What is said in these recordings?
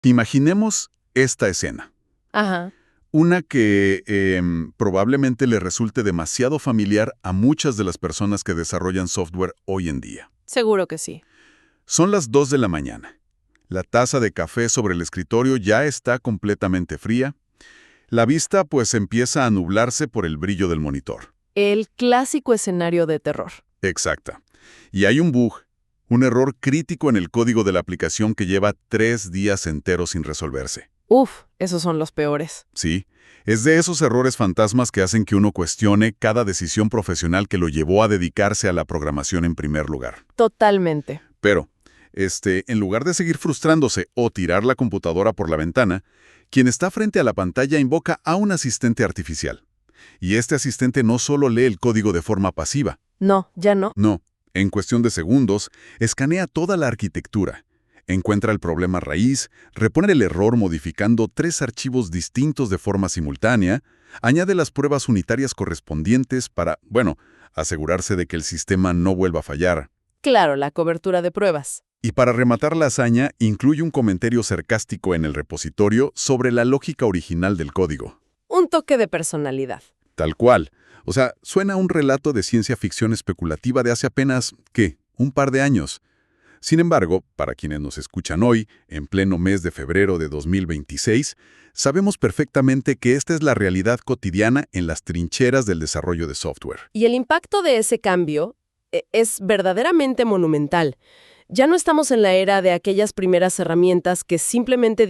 Imaginemos esta escena. Ajá. Una que probablemente le resulte demasiado familiar a muchas de las personas que desarrollan software hoy en día. Seguro que sí. Son las 2 de la mañana. La taza de café sobre el escritorio ya está completamente fría. La vista pues empieza a nublarse por el brillo del monitor. El clásico escenario de terror. Exacta. Y hay un bug, un error crítico en el código de la aplicación que lleva 3 días enteros sin resolverse. Uf, esos son los peores. Sí, es de esos errores fantasmas que hacen que uno cuestione cada decisión profesional que lo llevó a dedicarse a la programación en primer lugar. Totalmente. Pero, en lugar de seguir frustrándose o tirar la computadora por la ventana, quien está frente a la pantalla invoca a un asistente artificial. Y este asistente no solo lee el código de forma pasiva. No, ya no. No, en cuestión de segundos, escanea toda la arquitectura. Encuentra el problema raíz, repone el error modificando 3 archivos distintos de forma simultánea, añade las pruebas unitarias correspondientes para, asegurarse de que el sistema no vuelva a fallar. Claro, la cobertura de pruebas. Y para rematar la hazaña, incluye un comentario sarcástico en el repositorio sobre la lógica original del código. Un toque de personalidad. Tal cual. O sea, suena a un relato de ciencia ficción especulativa de hace apenas, un par de años. Sin embargo, para quienes nos escuchan hoy, en pleno mes de febrero de 2026, sabemos perfectamente que esta es la realidad cotidiana en las trincheras del desarrollo de software. Y el impacto de ese cambio es verdaderamente monumental. Ya no estamos en la era de aquellas primeras herramientas que simplemente,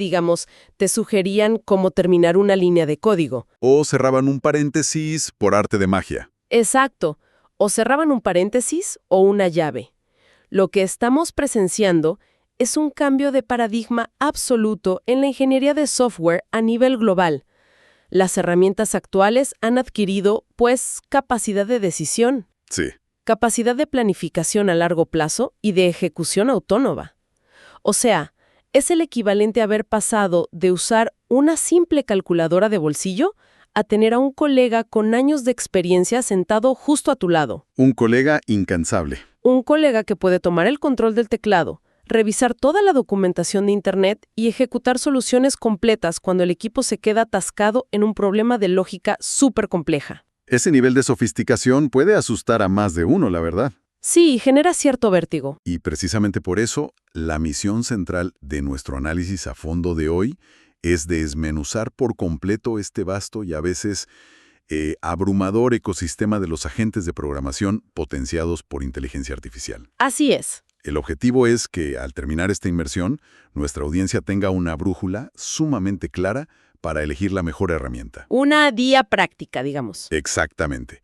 te sugerían cómo terminar una línea de código. O cerraban un paréntesis por arte de magia. Exacto. O cerraban un paréntesis o una llave. Lo que estamos presenciando es un cambio de paradigma absoluto en la ingeniería de software a nivel global. Las herramientas actuales han adquirido, capacidad de decisión. Sí. Capacidad de planificación a largo plazo y de ejecución autónoma. O sea, es el equivalente a haber pasado de usar una simple calculadora de bolsillo a tener a un colega con años de experiencia sentado justo a tu lado. Un colega incansable. Un colega que puede tomar el control del teclado, revisar toda la documentación de Internet y ejecutar soluciones completas cuando el equipo se queda atascado en un problema de lógica súper compleja. Ese nivel de sofisticación puede asustar a más de uno, la verdad. Sí, genera cierto vértigo. Y precisamente por eso, la misión central de nuestro análisis a fondo de hoy es desmenuzar por completo este vasto y a veces abrumador ecosistema de los agentes de programación potenciados por inteligencia artificial. Así es. El objetivo es que, al terminar esta inmersión, nuestra audiencia tenga una brújula sumamente clara para elegir la mejor herramienta. Una guía práctica, digamos. Exactamente.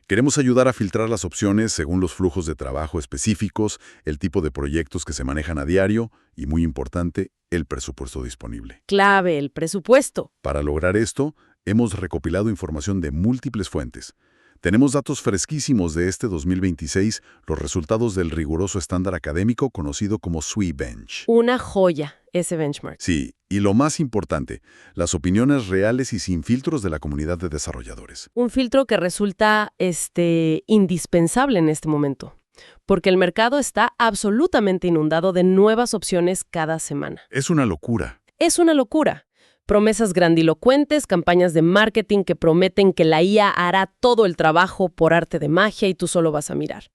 Queremos ayudar a filtrar las opciones según los flujos de trabajo específicos, el tipo de proyectos que se manejan a diario y, muy importante, el presupuesto disponible. Clave, el presupuesto. Para lograr esto, hemos recopilado información de múltiples fuentes. Tenemos datos fresquísimos de este 2026, los resultados del riguroso estándar académico conocido como SWE-Bench. Una joya, ese benchmark. Sí, y lo más importante, las opiniones reales y sin filtros de la comunidad de desarrolladores. Un filtro que resulta indispensable en este momento, porque el mercado está absolutamente inundado de nuevas opciones cada semana. Es una locura. Es una locura. Promesas grandilocuentes, campañas de marketing que prometen que la IA hará todo el trabajo por arte de magia y tú solo vas a mirar.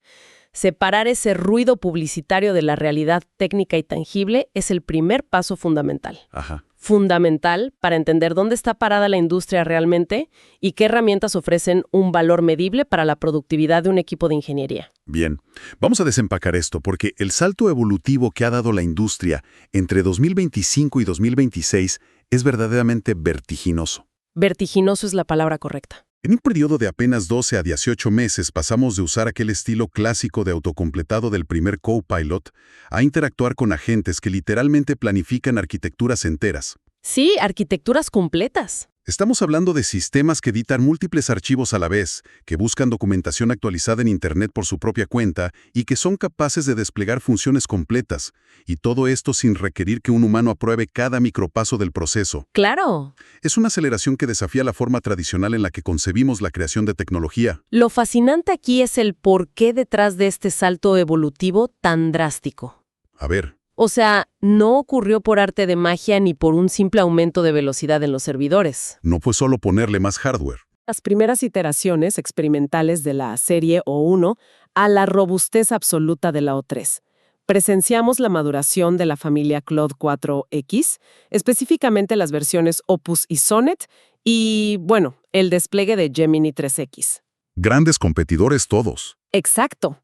Separar ese ruido publicitario de la realidad técnica y tangible es el primer paso fundamental. Ajá. Fundamental para entender dónde está parada la industria realmente y qué herramientas ofrecen un valor medible para la productividad de un equipo de ingeniería. Bien, vamos a desempacar esto porque el salto evolutivo que ha dado la industria entre 2025 y 2026 es verdaderamente vertiginoso. Vertiginoso es la palabra correcta. En un periodo de apenas 12 a 18 meses pasamos de usar aquel estilo clásico de autocompletado del primer Copilot a interactuar con agentes que literalmente planifican arquitecturas enteras. Sí, arquitecturas completas. Estamos hablando de sistemas que editan múltiples archivos a la vez, que buscan documentación actualizada en Internet por su propia cuenta y que son capaces de desplegar funciones completas, y todo esto sin requerir que un humano apruebe cada micropaso del proceso. ¡Claro! Es una aceleración que desafía la forma tradicional en la que concebimos la creación de tecnología. Lo fascinante aquí es el porqué detrás de este salto evolutivo tan drástico. A ver, O sea, no ocurrió por arte de magia ni por un simple aumento de velocidad en los servidores. No fue solo ponerle más hardware. Las primeras iteraciones experimentales de la serie O1 a la robustez absoluta de la O3. Presenciamos la maduración de la familia Claude 4X, específicamente las versiones Opus y Sonnet, y, bueno, el despliegue de Gemini 3X. Grandes competidores todos. Exacto.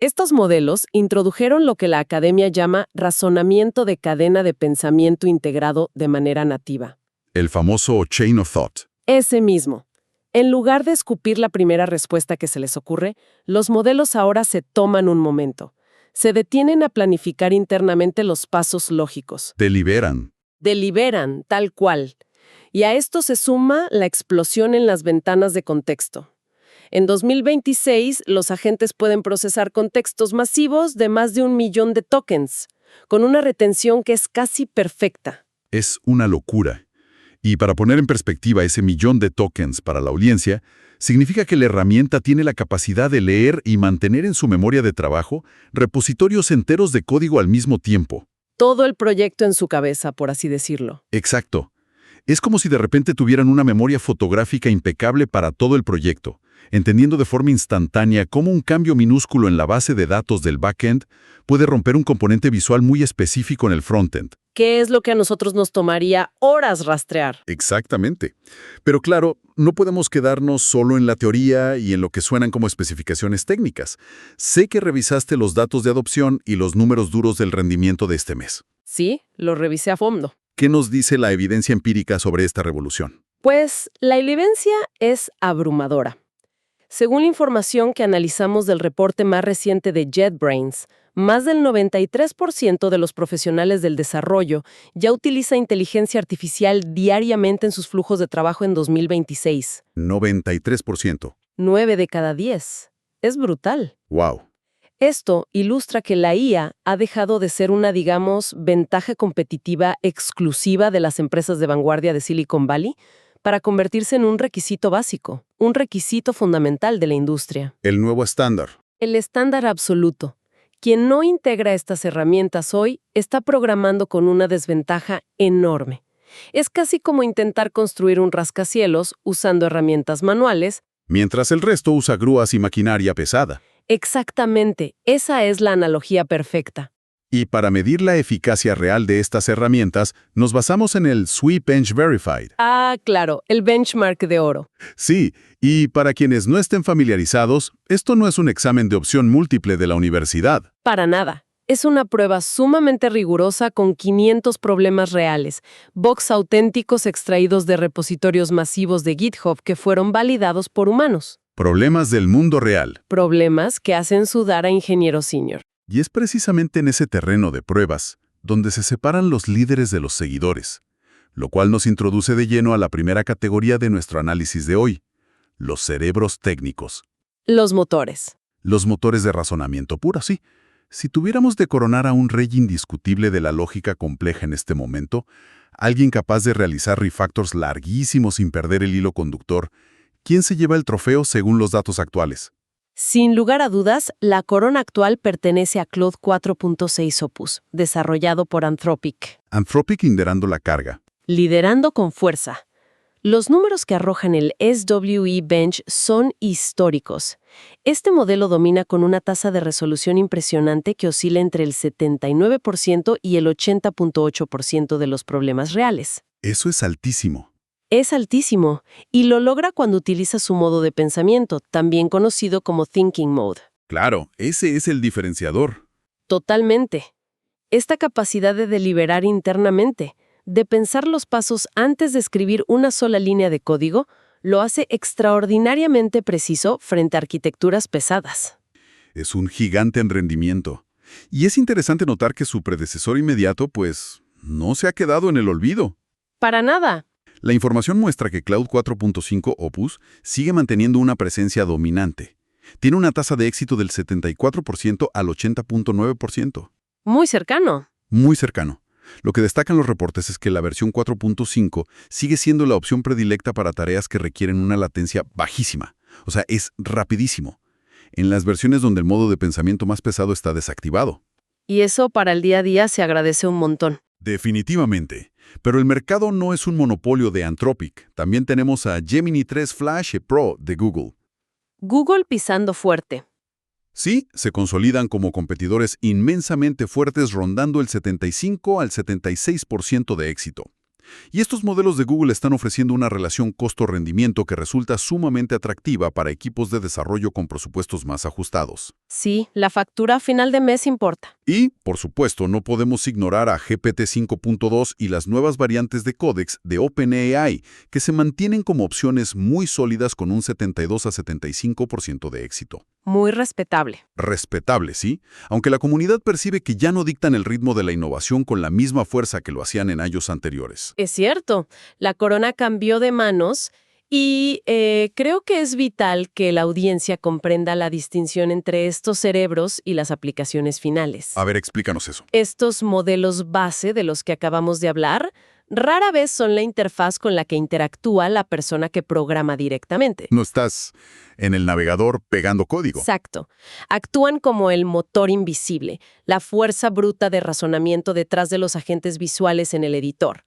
Estos modelos introdujeron lo que la academia llama razonamiento de cadena de pensamiento integrado de manera nativa. El famoso Chain of Thought. Ese mismo. En lugar de escupir la primera respuesta que se les ocurre, los modelos ahora se toman un momento. Se detienen a planificar internamente los pasos lógicos. Deliberan. Deliberan, tal cual. Y a esto se suma la explosión en las ventanas de contexto. En 2026, los agentes pueden procesar contextos masivos de más de 1 millón de tokens, con una retención que es casi perfecta. Es una locura. Y para poner en perspectiva ese 1 millón de tokens para la audiencia, significa que la herramienta tiene la capacidad de leer y mantener en su memoria de trabajo repositorios enteros de código al mismo tiempo. Todo el proyecto en su cabeza, por así decirlo. Exacto. Es como si de repente tuvieran una memoria fotográfica impecable para todo el proyecto, entendiendo de forma instantánea cómo un cambio minúsculo en la base de datos del backend puede romper un componente visual muy específico en el frontend. ¿Qué es lo que a nosotros nos tomaría horas rastrear? Exactamente. Pero claro, no podemos quedarnos solo en la teoría y en lo que suenan como especificaciones técnicas. Sé que revisaste los datos de adopción y los números duros del rendimiento de este mes. Sí, lo revisé a fondo. ¿Qué nos dice la evidencia empírica sobre esta revolución? Pues la evidencia es abrumadora. Según la información que analizamos del reporte más reciente de JetBrains, más del 93% de los profesionales del desarrollo ya utiliza inteligencia artificial diariamente en sus flujos de trabajo en 2026. 93%. 9 de cada 10. Es brutal. ¡Wow! Esto ilustra que la IA ha dejado de ser una, digamos, ventaja competitiva exclusiva de las empresas de vanguardia de Silicon Valley para convertirse en un requisito básico, un requisito fundamental de la industria. El nuevo estándar. El estándar absoluto. Quien no integra estas herramientas hoy está programando con una desventaja enorme. Es casi como intentar construir un rascacielos usando herramientas manuales. Mientras el resto usa grúas y maquinaria pesada. Exactamente, esa es la analogía perfecta. Y para medir la eficacia real de estas herramientas, nos basamos en el SWE Bench Verified. Ah, claro, el benchmark de oro. Sí, y para quienes no estén familiarizados, esto no es un examen de opción múltiple de la universidad. Para nada. Es una prueba sumamente rigurosa con 500 problemas reales, bugs auténticos extraídos de repositorios masivos de GitHub que fueron validados por humanos. Problemas del mundo real. Problemas que hacen sudar a ingenieros senior. Y es precisamente en ese terreno de pruebas donde se separan los líderes de los seguidores, lo cual nos introduce de lleno a la primera categoría de nuestro análisis de hoy, los cerebros técnicos. Los motores. Los motores de razonamiento puro, sí. Si tuviéramos de coronar a un rey indiscutible de la lógica compleja en este momento, alguien capaz de realizar refactors larguísimos sin perder el hilo conductor, ¿quién se lleva el trofeo según los datos actuales? Sin lugar a dudas, la corona actual pertenece a Claude 4.6 Opus, desarrollado por Anthropic. Anthropic liderando la carga. Liderando con fuerza. Los números que arrojan el SWE Bench son históricos. Este modelo domina con una tasa de resolución impresionante que oscila entre el 79% y el 80.8% de los problemas reales. Eso es altísimo. Es altísimo, y lo logra cuando utiliza su modo de pensamiento, también conocido como Thinking Mode. Claro, ese es el diferenciador. Totalmente. Esta capacidad de deliberar internamente, de pensar los pasos antes de escribir una sola línea de código, lo hace extraordinariamente preciso frente a arquitecturas pesadas. Es un gigante en rendimiento. Y es interesante notar que su predecesor inmediato, pues, no se ha quedado en el olvido. Para nada. La información muestra que Claude 4.5 Opus sigue manteniendo una presencia dominante. Tiene una tasa de éxito del 74% al 80.9%. Muy cercano. Muy cercano. Lo que destacan los reportes es que la versión 4.5 sigue siendo la opción predilecta para tareas que requieren una latencia bajísima. O sea, es rapidísimo. En las versiones donde el modo de pensamiento más pesado está desactivado. Y eso para el día a día se agradece un montón. Definitivamente. Pero el mercado no es un monopolio de Anthropic. También tenemos a Gemini 3 Flash Pro de Google. Google pisando fuerte. Sí, se consolidan como competidores inmensamente fuertes rondando el 75 al 76% de éxito. Y estos modelos de Google están ofreciendo una relación costo-rendimiento que resulta sumamente atractiva para equipos de desarrollo con presupuestos más ajustados. Sí, la factura a final de mes importa. Y, por supuesto, no podemos ignorar a GPT 5.2 y las nuevas variantes de Codex de OpenAI, que se mantienen como opciones muy sólidas con un 72 a 75% de éxito. Muy respetable. Respetable, ¿sí? Aunque la comunidad percibe que ya no dictan el ritmo de la innovación con la misma fuerza que lo hacían en años anteriores. Es cierto, la corona cambió de manos y creo que es vital que la audiencia comprenda la distinción entre estos cerebros y las aplicaciones finales. A ver, explícanos eso. Estos modelos base de los que acabamos de hablar rara vez son la interfaz con la que interactúa la persona que programa directamente. No estás en el navegador pegando código. Exacto. Actúan como el motor invisible, la fuerza bruta de razonamiento detrás de los agentes visuales en el editor.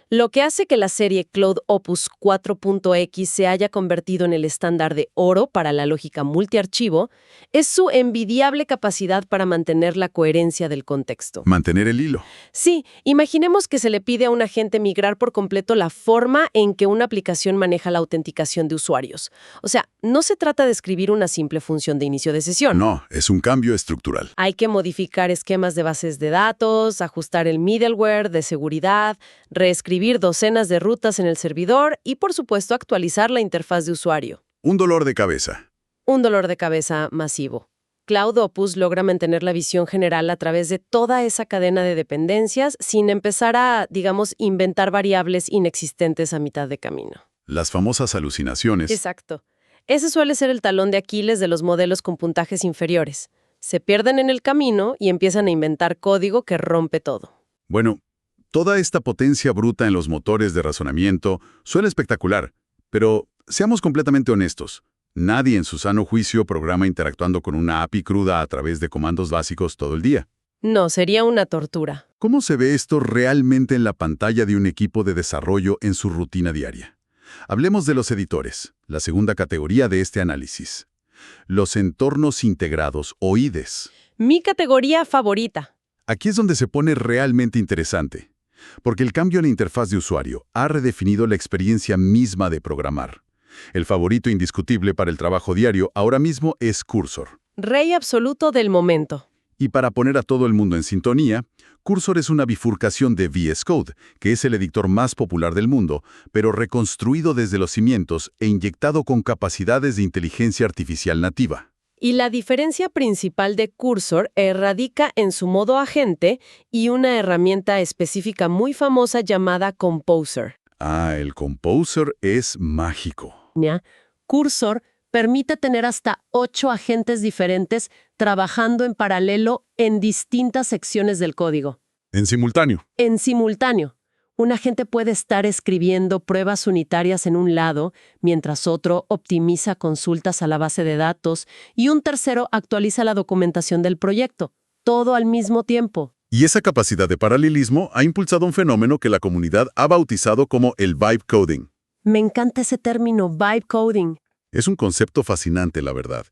Lo que hace que la serie Cloud Opus 4.x se haya convertido en el estándar de oro para la lógica multiarchivo es su envidiable capacidad para mantener la coherencia del contexto. Mantener el hilo. Sí, imaginemos que se le pide a un agente migrar por completo la forma en que una aplicación maneja la autenticación de usuarios. O sea, no se trata de escribir una simple función de inicio de sesión. No, es un cambio estructural. Hay que modificar esquemas de bases de datos, ajustar el middleware de seguridad, reescribir docenas de rutas en el servidor y, por supuesto, actualizar la interfaz de usuario. Un dolor de cabeza. Un dolor de cabeza masivo. Cloud Opus logra mantener la visión general a través de toda esa cadena de dependencias sin empezar a, digamos, inventar variables inexistentes a mitad de camino. Las famosas alucinaciones. Exacto. Ese suele ser el talón de Aquiles de los modelos con puntajes inferiores. Se pierden en el camino y empiezan a inventar código que rompe todo. Bueno, toda esta potencia bruta en los motores de razonamiento suena espectacular, pero seamos completamente honestos. Nadie en su sano juicio programa interactuando con una API cruda a través de comandos básicos todo el día. No, sería una tortura. ¿Cómo se ve esto realmente en la pantalla de un equipo de desarrollo en su rutina diaria? Hablemos de los editores, la segunda categoría de este análisis. Los entornos integrados o IDEs. Mi categoría favorita. Aquí es donde se pone realmente interesante, porque el cambio en la interfaz de usuario ha redefinido la experiencia misma de programar. El favorito indiscutible para el trabajo diario ahora mismo es Cursor. Rey absoluto del momento. Y para poner a todo el mundo en sintonía, Cursor es una bifurcación de VS Code, que es el editor más popular del mundo, pero reconstruido desde los cimientos e inyectado con capacidades de inteligencia artificial nativa. Y la diferencia principal de Cursor radica en su modo agente y una herramienta específica muy famosa llamada Composer. Ah, el Composer es mágico. Cursor permite tener hasta 8 agentes diferentes trabajando en paralelo en distintas secciones del código. En simultáneo. En simultáneo. Un agente puede estar escribiendo pruebas unitarias en un lado, mientras otro optimiza consultas a la base de datos y un tercero actualiza la documentación del proyecto. Todo al mismo tiempo. Y esa capacidad de paralelismo ha impulsado un fenómeno que la comunidad ha bautizado como el vibe coding. Me encanta ese término, vibe coding. Es un concepto fascinante, la verdad.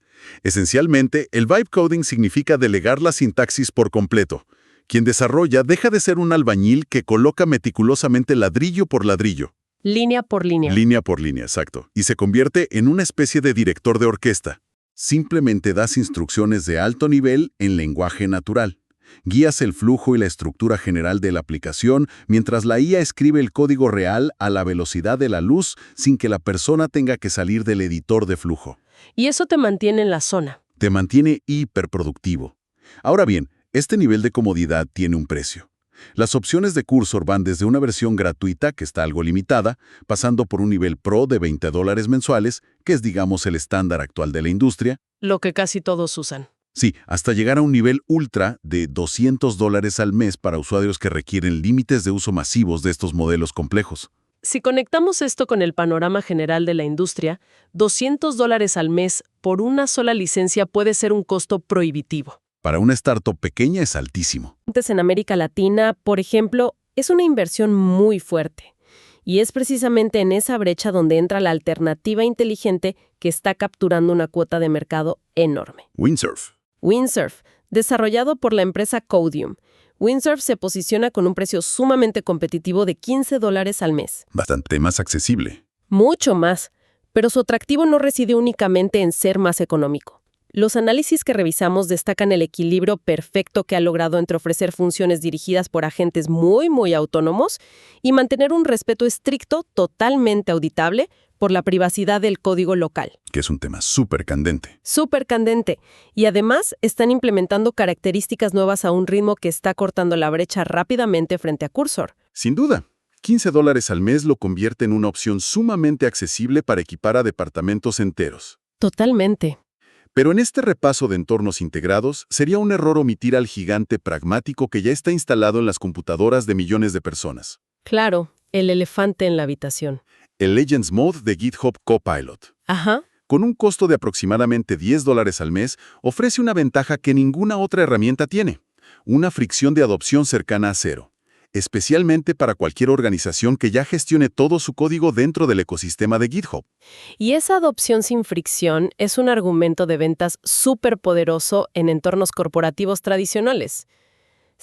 Esencialmente, el vibe coding significa delegar la sintaxis por completo. Quien desarrolla deja de ser un albañil que coloca meticulosamente ladrillo por ladrillo. Línea por línea. Línea por línea, exacto. Y se convierte en una especie de director de orquesta. Simplemente das instrucciones de alto nivel en lenguaje natural. Guías el flujo y la estructura general de la aplicación mientras la IA escribe el código real a la velocidad de la luz sin que la persona tenga que salir del editor de flujo. Y eso te mantiene en la zona. Te mantiene hiperproductivo. Ahora bien, este nivel de comodidad tiene un precio. Las opciones de Cursor van desde una versión gratuita, que está algo limitada, pasando por un nivel Pro de $20 mensuales, que es digamos el estándar actual de la industria. Lo que casi todos usan. Sí, hasta llegar a un nivel ultra de $200 al mes para usuarios que requieren límites de uso masivos de estos modelos complejos. Si conectamos esto con el panorama general de la industria, $200 al mes por una sola licencia puede ser un costo prohibitivo. Para una startup pequeña es altísimo. Antes en América Latina, por ejemplo, es una inversión muy fuerte. Y es precisamente en esa brecha donde entra la alternativa inteligente que está capturando una cuota de mercado enorme. Windsurf. Windsurf, desarrollado por la empresa Codium. Windsurf se posiciona con un precio sumamente competitivo de $15 al mes. Bastante más accesible. Mucho más. Pero su atractivo no reside únicamente en ser más económico. Los análisis que revisamos destacan el equilibrio perfecto que ha logrado entre ofrecer funciones dirigidas por agentes muy autónomos y mantener un respeto estricto, totalmente auditable, por la privacidad del código local. Que es un tema súper candente. Súper candente. Y además están implementando características nuevas a un ritmo que está cortando la brecha rápidamente frente a Cursor. Sin duda. $15 al mes lo convierte en una opción sumamente accesible para equipar a departamentos enteros. Totalmente. Pero en este repaso de entornos integrados, sería un error omitir al gigante pragmático que ya está instalado en las computadoras de millones de personas. Claro, el elefante en la habitación. El Legends Mode de GitHub Copilot. Ajá. Con un costo de aproximadamente $10 al mes, ofrece una ventaja que ninguna otra herramienta tiene. Una fricción de adopción cercana a cero. Especialmente para cualquier organización que ya gestione todo su código dentro del ecosistema de GitHub. Y esa adopción sin fricción es un argumento de ventas súper poderoso en entornos corporativos tradicionales.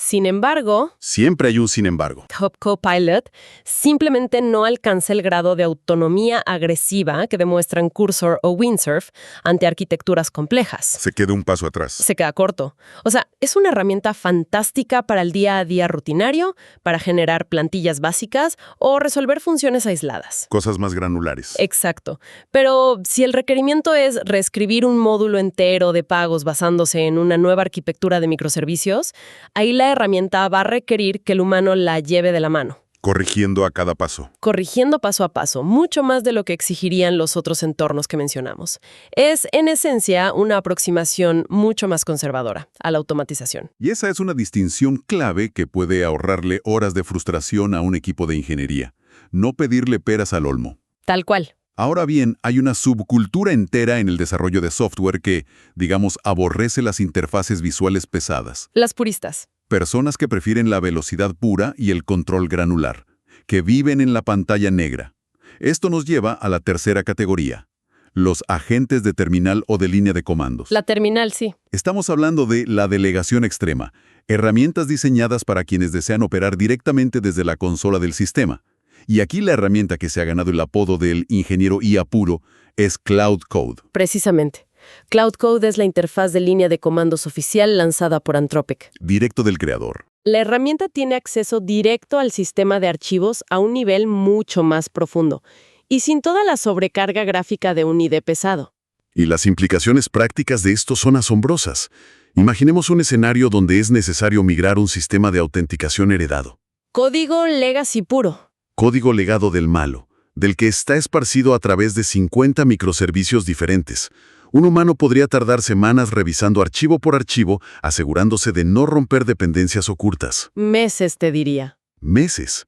Sin embargo, Siempre hay un sin embargo. GitHub Copilot simplemente no alcanza el grado de autonomía agresiva que demuestran Cursor o Windsurf ante arquitecturas complejas. Se queda un paso atrás. Se queda corto. O sea, es una herramienta fantástica para el día a día rutinario, para generar plantillas básicas o resolver funciones aisladas. Cosas más granulares. Exacto. Pero si el requerimiento es reescribir un módulo entero de pagos basándose en una nueva arquitectura de microservicios, ahí la herramienta va a requerir que el humano la lleve de la mano. Corrigiendo a cada paso. Corrigiendo paso a paso, mucho más de lo que exigirían los otros entornos que mencionamos. Es, en esencia, una aproximación mucho más conservadora a la automatización. Y esa es una distinción clave que puede ahorrarle horas de frustración a un equipo de ingeniería. No pedirle peras al olmo. Tal cual. Ahora bien, hay una subcultura entera en el desarrollo de software que, digamos, aborrece las interfaces visuales pesadas. Las puristas. Personas que prefieren la velocidad pura y el control granular, que viven en la pantalla negra. Esto nos lleva a la tercera categoría, los agentes de terminal o de línea de comandos. La terminal, sí. Estamos hablando de la delegación extrema, herramientas diseñadas para quienes desean operar directamente desde la consola del sistema. Y aquí la herramienta que se ha ganado el apodo del ingeniero IA puro es Cloud Code. Precisamente. Cloud Code es la interfaz de línea de comandos oficial lanzada por Anthropic. Directo del creador. La herramienta tiene acceso directo al sistema de archivos a un nivel mucho más profundo y sin toda la sobrecarga gráfica de un IDE pesado. Y las implicaciones prácticas de esto son asombrosas. Imaginemos un escenario donde es necesario migrar un sistema de autenticación heredado. Código legacy puro. Código legado del malo, del que está esparcido a través de 50 microservicios diferentes. Un humano podría tardar semanas revisando archivo por archivo, asegurándose de no romper dependencias ocultas. Meses, te diría. Meses.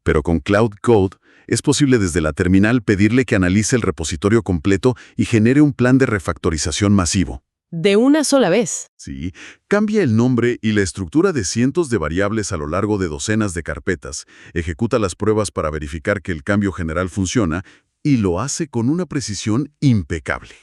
Pero con Cloud Code, es posible desde la terminal pedirle que analice el repositorio completo y genere un plan de refactorización masivo. De una sola vez. Sí, cambia el nombre y la estructura de cientos de variables a lo largo de docenas de carpetas, ejecuta las pruebas para verificar que el cambio general funciona y lo hace con una precisión impecable.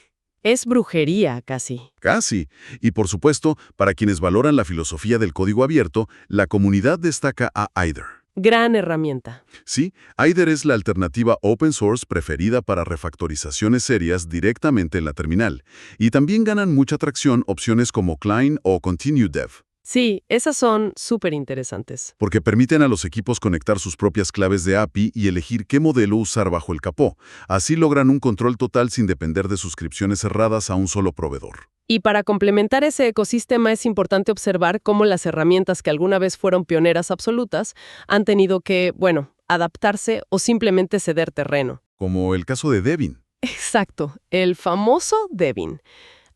Es brujería, casi. Casi. Y por supuesto, para quienes valoran la filosofía del código abierto, la comunidad destaca a Aider. Gran herramienta. Sí, Aider es la alternativa open source preferida para refactorizaciones serias directamente en la terminal. Y también ganan mucha tracción opciones como Cline o Continue Dev. Sí, esas son súper interesantes. Porque permiten a los equipos conectar sus propias claves de API y elegir qué modelo usar bajo el capó. Así logran un control total sin depender de suscripciones cerradas a un solo proveedor. Y para complementar ese ecosistema es importante observar cómo las herramientas que alguna vez fueron pioneras absolutas han tenido que, adaptarse o simplemente ceder terreno. Como el caso de Devin. Exacto, el famoso Devin.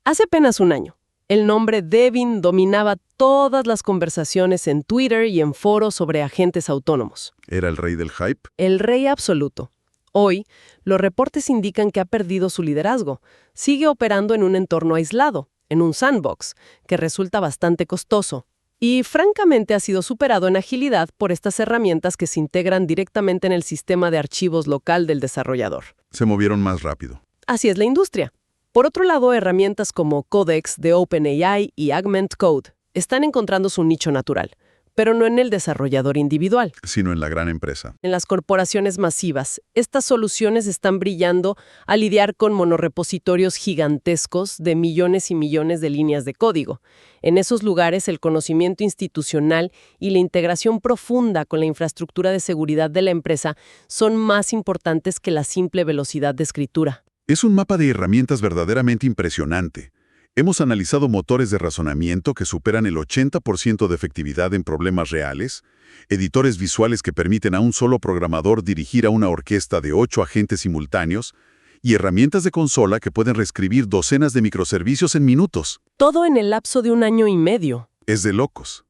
Hace apenas un año, el nombre Devin dominaba todas las conversaciones en Twitter y en foros sobre agentes autónomos. ¿Era el rey del hype? El rey absoluto. Hoy, los reportes indican que ha perdido su liderazgo. Sigue operando en un entorno aislado, en un sandbox, que resulta bastante costoso. Y francamente ha sido superado en agilidad por estas herramientas que se integran directamente en el sistema de archivos local del desarrollador. Se movieron más rápido. Así es la industria. Por otro lado, herramientas como Codex de OpenAI y Augment Code están encontrando su nicho natural, pero no en el desarrollador individual. Sino en la gran empresa. En las corporaciones masivas, estas soluciones están brillando al lidiar con monorepositorios gigantescos de millones y millones de líneas de código. En esos lugares, el conocimiento institucional y la integración profunda con la infraestructura de seguridad de la empresa son más importantes que la simple velocidad de escritura. Es un mapa de herramientas verdaderamente impresionante. Hemos analizado motores de razonamiento que superan el 80% de efectividad en problemas reales, editores visuales que permiten a un solo programador dirigir a una orquesta de 8 agentes simultáneos, y herramientas de consola que pueden reescribir docenas de microservicios en minutos. Todo en el lapso de 1 año y medio. Es de locos.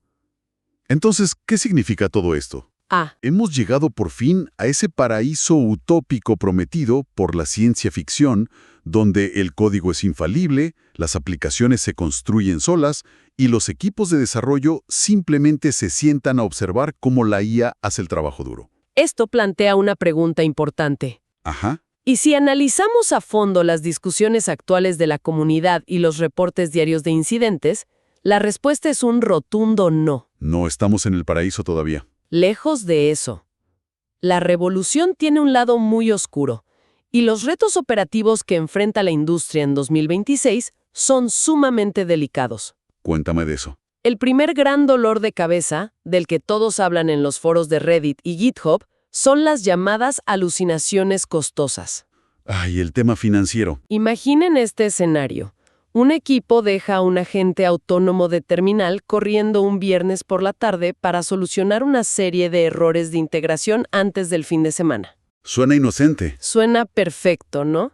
Entonces, ¿qué significa todo esto? Hemos llegado por fin a ese paraíso utópico prometido por la ciencia ficción, donde el código es infalible, las aplicaciones se construyen solas y los equipos de desarrollo simplemente se sientan a observar cómo la IA hace el trabajo duro. Esto plantea una pregunta importante. Ajá. Y si analizamos a fondo las discusiones actuales de la comunidad y los reportes diarios de incidentes, la respuesta es un rotundo no. No estamos en el paraíso todavía. Lejos de eso. La revolución tiene un lado muy oscuro, y los retos operativos que enfrenta la industria en 2026 son sumamente delicados. Cuéntame de eso. El primer gran dolor de cabeza, del que todos hablan en los foros de Reddit y GitHub, son las llamadas alucinaciones costosas. Ay, el tema financiero. Imaginen este escenario. Un equipo deja a un agente autónomo de terminal corriendo un viernes por la tarde para solucionar una serie de errores de integración antes del fin de semana. Suena inocente. Suena perfecto, ¿no?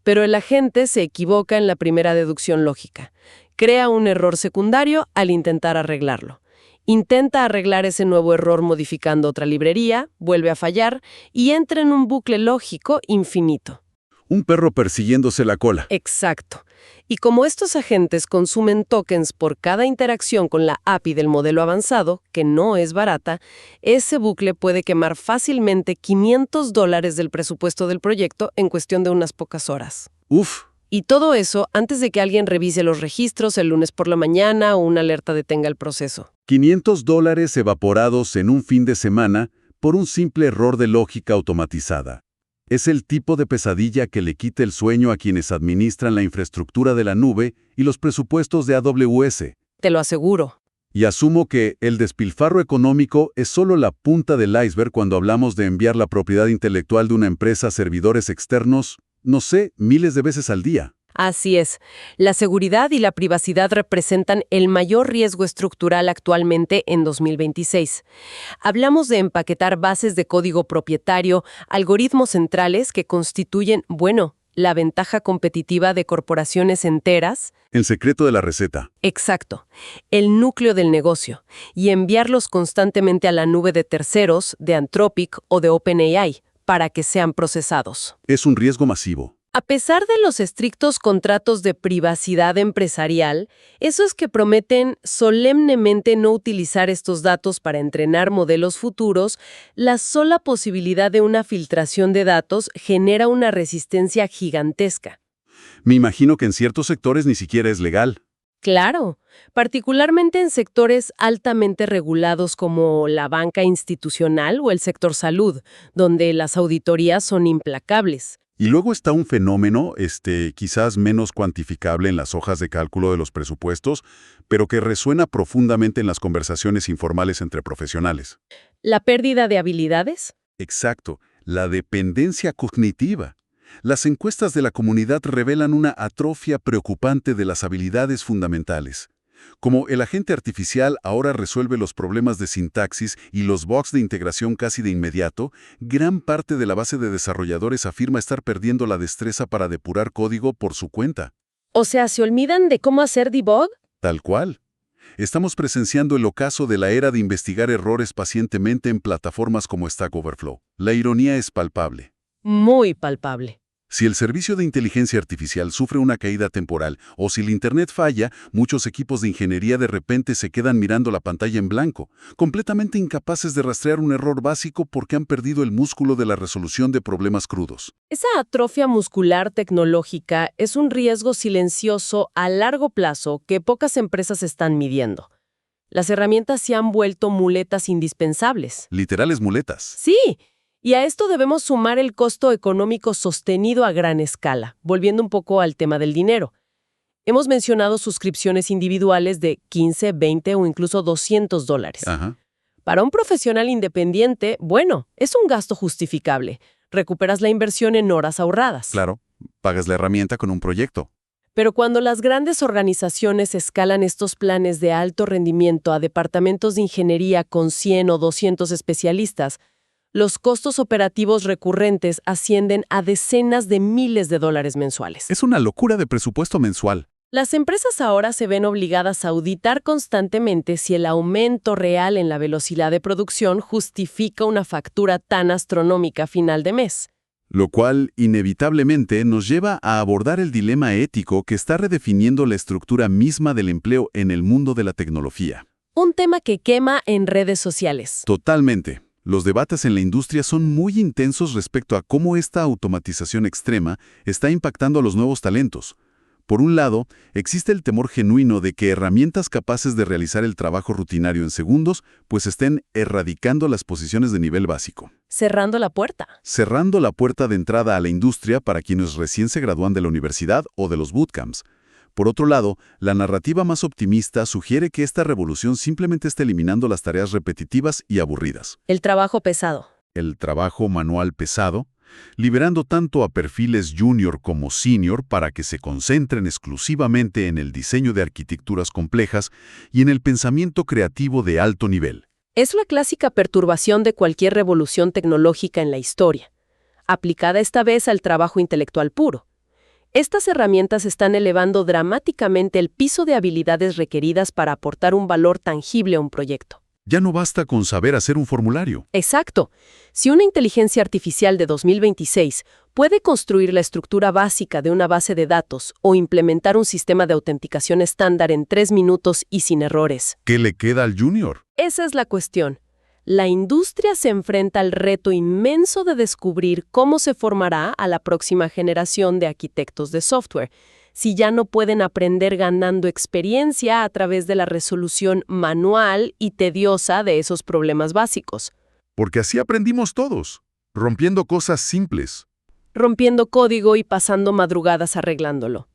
Pero el agente se equivoca en la primera deducción lógica. Crea un error secundario al intentar arreglarlo. Intenta arreglar ese nuevo error modificando otra librería, vuelve a fallar y entra en un bucle lógico infinito. Un perro persiguiéndose la cola. Exacto. Y como estos agentes consumen tokens por cada interacción con la API del modelo avanzado, que no es barata, ese bucle puede quemar fácilmente $500 del presupuesto del proyecto en cuestión de unas pocas horas. Uf. Y todo eso antes de que alguien revise los registros el lunes por la mañana o una alerta detenga el proceso. $500 evaporados en un fin de semana por un simple error de lógica automatizada. Es el tipo de pesadilla que le quita el sueño a quienes administran la infraestructura de la nube y los presupuestos de AWS. Te lo aseguro. Y asumo que el despilfarro económico es solo la punta del iceberg cuando hablamos de enviar la propiedad intelectual de una empresa a servidores externos, no sé, miles de veces al día. Así es. La seguridad y la privacidad representan el mayor riesgo estructural actualmente en 2026. Hablamos de empaquetar bases de código propietario, algoritmos centrales que constituyen, la ventaja competitiva de corporaciones enteras. El secreto de la receta. Exacto. El núcleo del negocio. Y enviarlos constantemente a la nube de terceros, de Anthropic o de OpenAI, para que sean procesados. Es un riesgo masivo. A pesar de los estrictos contratos de privacidad empresarial, esos que prometen solemnemente no utilizar estos datos para entrenar modelos futuros, la sola posibilidad de una filtración de datos genera una resistencia gigantesca. Me imagino que en ciertos sectores ni siquiera es legal. Claro, particularmente en sectores altamente regulados como la banca institucional o el sector salud, donde las auditorías son implacables. Y luego está un fenómeno, quizás menos cuantificable en las hojas de cálculo de los presupuestos, pero que resuena profundamente en las conversaciones informales entre profesionales. ¿La pérdida de habilidades? Exacto, la dependencia cognitiva. Las encuestas de la comunidad revelan una atrofia preocupante de las habilidades fundamentales. Como el agente artificial ahora resuelve los problemas de sintaxis y los bugs de integración casi de inmediato, gran parte de la base de desarrolladores afirma estar perdiendo la destreza para depurar código por su cuenta. O sea, ¿se olvidan de cómo hacer debug? Tal cual. Estamos presenciando el ocaso de la era de investigar errores pacientemente en plataformas como Stack Overflow. La ironía es palpable. Muy palpable. Si el servicio de inteligencia artificial sufre una caída temporal o si el Internet falla, muchos equipos de ingeniería de repente se quedan mirando la pantalla en blanco, completamente incapaces de rastrear un error básico porque han perdido el músculo de la resolución de problemas crudos. Esa atrofia muscular tecnológica es un riesgo silencioso a largo plazo que pocas empresas están midiendo. Las herramientas se han vuelto muletas indispensables. Literales muletas. Sí, y a esto debemos sumar el costo económico sostenido a gran escala, volviendo un poco al tema del dinero. Hemos mencionado suscripciones individuales de 15, 20 o incluso $200. Ajá. Para un profesional independiente, bueno, es un gasto justificable. Recuperas la inversión en horas ahorradas. Claro, pagas la herramienta con un proyecto. Pero cuando las grandes organizaciones escalan estos planes de alto rendimiento a departamentos de ingeniería con 100 o 200 especialistas, los costos operativos recurrentes ascienden a decenas de miles de dólares mensuales. Es una locura de presupuesto mensual. Las empresas ahora se ven obligadas a auditar constantemente si el aumento real en la velocidad de producción justifica una factura tan astronómica a final de mes. Lo cual, inevitablemente, nos lleva a abordar el dilema ético que está redefiniendo la estructura misma del empleo en el mundo de la tecnología. Un tema que quema en redes sociales. Totalmente. Los debates en la industria son muy intensos respecto a cómo esta automatización extrema está impactando a los nuevos talentos. Por un lado, existe el temor genuino de que herramientas capaces de realizar el trabajo rutinario en segundos, pues estén erradicando las posiciones de nivel básico. Cerrando la puerta. Cerrando la puerta de entrada a la industria para quienes recién se gradúan de la universidad o de los bootcamps. Por otro lado, la narrativa más optimista sugiere que esta revolución simplemente está eliminando las tareas repetitivas y aburridas. El trabajo pesado. El trabajo manual pesado, liberando tanto a perfiles junior como senior para que se concentren exclusivamente en el diseño de arquitecturas complejas y en el pensamiento creativo de alto nivel. Es la clásica perturbación de cualquier revolución tecnológica en la historia, aplicada esta vez al trabajo intelectual puro. Estas herramientas están elevando dramáticamente el piso de habilidades requeridas para aportar un valor tangible a un proyecto. Ya no basta con saber hacer un formulario. Exacto. Si una inteligencia artificial de 2026 puede construir la estructura básica de una base de datos o implementar un sistema de autenticación estándar en 3 minutos y sin errores. ¿Qué le queda al junior? Esa es la cuestión. La industria se enfrenta al reto inmenso de descubrir cómo se formará a la próxima generación de arquitectos de software, si ya no pueden aprender ganando experiencia a través de la resolución manual y tediosa de esos problemas básicos. Porque así aprendimos todos, rompiendo cosas simples. Rompiendo código y pasando madrugadas arreglándolo.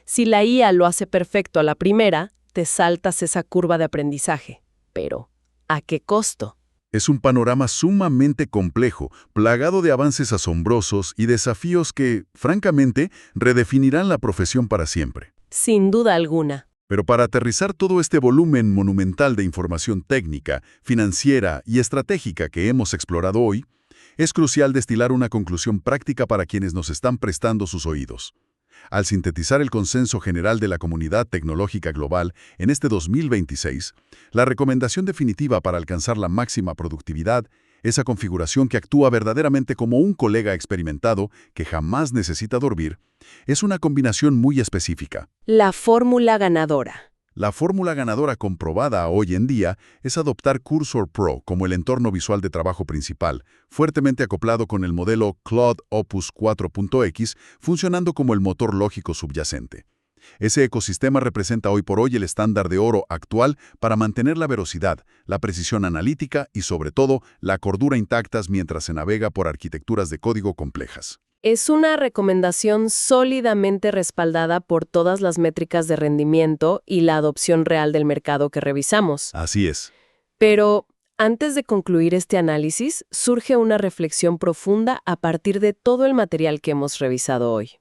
Si la IA lo hace perfecto a la primera, te saltas esa curva de aprendizaje. Pero, ¿a qué costo? Es un panorama sumamente complejo, plagado de avances asombrosos y desafíos que, francamente, redefinirán la profesión para siempre. Sin duda alguna. Pero para aterrizar todo este volumen monumental de información técnica, financiera y estratégica que hemos explorado hoy, es crucial destilar una conclusión práctica para quienes nos están prestando sus oídos. Al sintetizar el consenso general de la comunidad tecnológica global en este 2026, la recomendación definitiva para alcanzar la máxima productividad, esa configuración que actúa verdaderamente como un colega experimentado que jamás necesita dormir, es una combinación muy específica. La fórmula ganadora. La fórmula ganadora comprobada hoy en día es adoptar Cursor Pro como el entorno visual de trabajo principal, fuertemente acoplado con el modelo Claude Opus 4.x, funcionando como el motor lógico subyacente. Ese ecosistema representa hoy por hoy el estándar de oro actual para mantener la velocidad, la precisión analítica y, sobre todo, la cordura intactas mientras se navega por arquitecturas de código complejas. Es una recomendación sólidamente respaldada por todas las métricas de rendimiento y la adopción real del mercado que revisamos. Así es. Pero, antes de concluir este análisis, surge una reflexión profunda a partir de todo el material que hemos revisado hoy.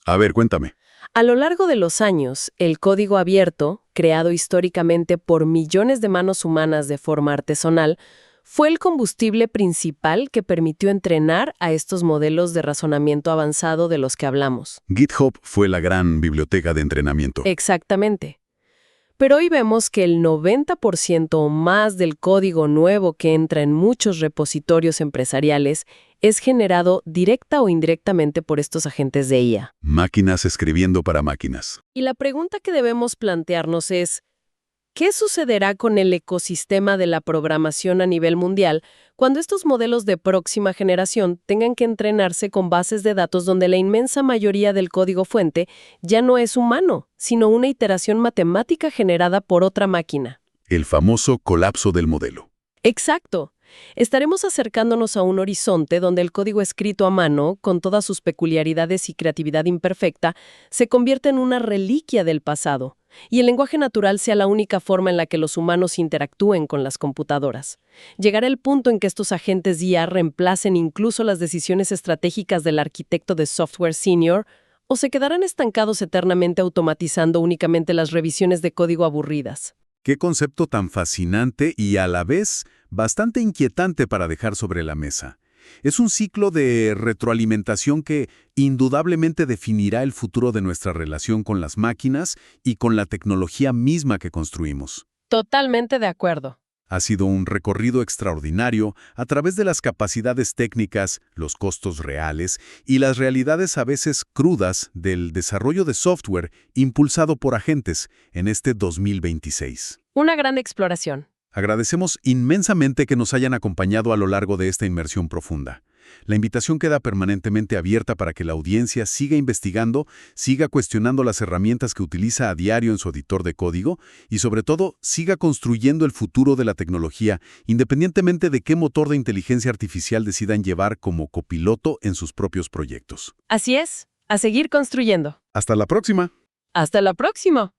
A ver, cuéntame. A lo largo de los años, el código abierto, creado históricamente por millones de manos humanas de forma artesanal, fue el combustible principal que permitió entrenar a estos modelos de razonamiento avanzado de los que hablamos. GitHub fue la gran biblioteca de entrenamiento. Exactamente. Pero hoy vemos que el 90% o más del código nuevo que entra en muchos repositorios empresariales es generado directa o indirectamente por estos agentes de IA. Máquinas escribiendo para máquinas. Y la pregunta que debemos plantearnos es, ¿qué sucederá con el ecosistema de la programación a nivel mundial cuando estos modelos de próxima generación tengan que entrenarse con bases de datos donde la inmensa mayoría del código fuente ya no es humano, sino una iteración matemática generada por otra máquina? El famoso colapso del modelo. Exacto. Estaremos acercándonos a un horizonte donde el código escrito a mano, con todas sus peculiaridades y creatividad imperfecta, se convierte en una reliquia del pasado, y el lenguaje natural sea la única forma en la que los humanos interactúen con las computadoras. Llegará el punto en que estos agentes IA reemplacen incluso las decisiones estratégicas del arquitecto de software senior, o se quedarán estancados eternamente automatizando únicamente las revisiones de código aburridas. Qué concepto tan fascinante y a la vez bastante inquietante para dejar sobre la mesa. Es un ciclo de retroalimentación que indudablemente definirá el futuro de nuestra relación con las máquinas y con la tecnología misma que construimos. Totalmente de acuerdo. Ha sido un recorrido extraordinario a través de las capacidades técnicas, los costos reales y las realidades a veces crudas del desarrollo de software impulsado por agentes en este 2026. Una gran exploración. Agradecemos inmensamente que nos hayan acompañado a lo largo de esta inmersión profunda. La invitación queda permanentemente abierta para que la audiencia siga investigando, siga cuestionando las herramientas que utiliza a diario en su editor de código y, sobre todo, siga construyendo el futuro de la tecnología, independientemente de qué motor de inteligencia artificial decidan llevar como copiloto en sus propios proyectos. Así es, a seguir construyendo. ¡Hasta la próxima! ¡Hasta la próxima!